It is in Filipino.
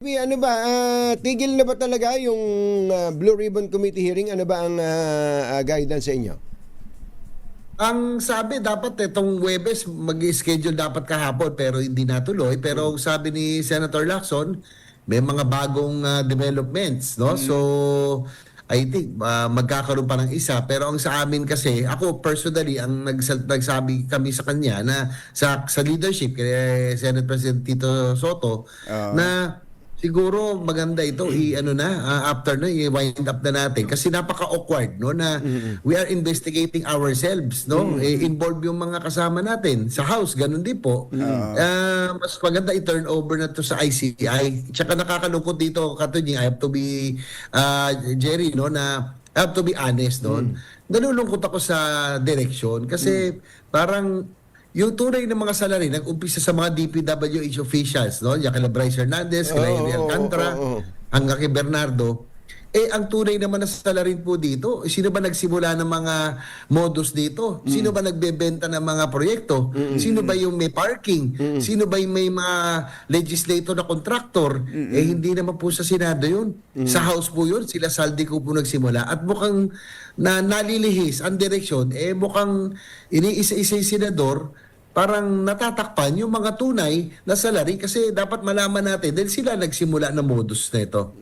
Ano ba, tigil na ba talaga yung Blue Ribbon Committee hearing? Ano ba ang guidance sa inyo? Ang sabi dapat itong Huwebes mag-schedule dapat kahapon pero hindi natuloy. Pero sabi ni Senator Lacson, may mga bagong developments, no? So I think magkakaroon pa ng isa, pero ang sa amin kasi ako personally ang nagsabi kami sa kanya na sa leadership kay Senate President Tito Soto Oo. na siguro maganda ito i-ano na after na i-wind up na natin kasi napaka-awkward no na we are investigating ourselves no involve yung mga kasama natin sa house ganun din po. Mas maganda i-turn over na to sa ICI. Tsaka nakakalungkot dito Katunying, I have to be Jerry no na I have to be honest doon. Nalulungkot ako sa direksyon kasi parang yung tunay ng mga salary nag-umpisa sa mga DPWH officials, no? Yan kila Bryce Hernandez, kila Amy Alcantara, hanggang kay Bernardo. Ang tunay naman na salary po dito, sino ba nagsimula ng mga modus dito? Sino ba nagbebenta ng mga proyekto? Sino ba yung may parking? Sino ba yung may mga legislator na contractor? Hindi naman po sa Senado yun. Sa House po yun, sila Saldico po nagsimula. At mukhang nalilihis ang direksyon, mukhang iniisa-isa yung senador, parang natatakpan yung mga tunay na salary kasi dapat malaman natin dahil sila nagsimula ng modus nito.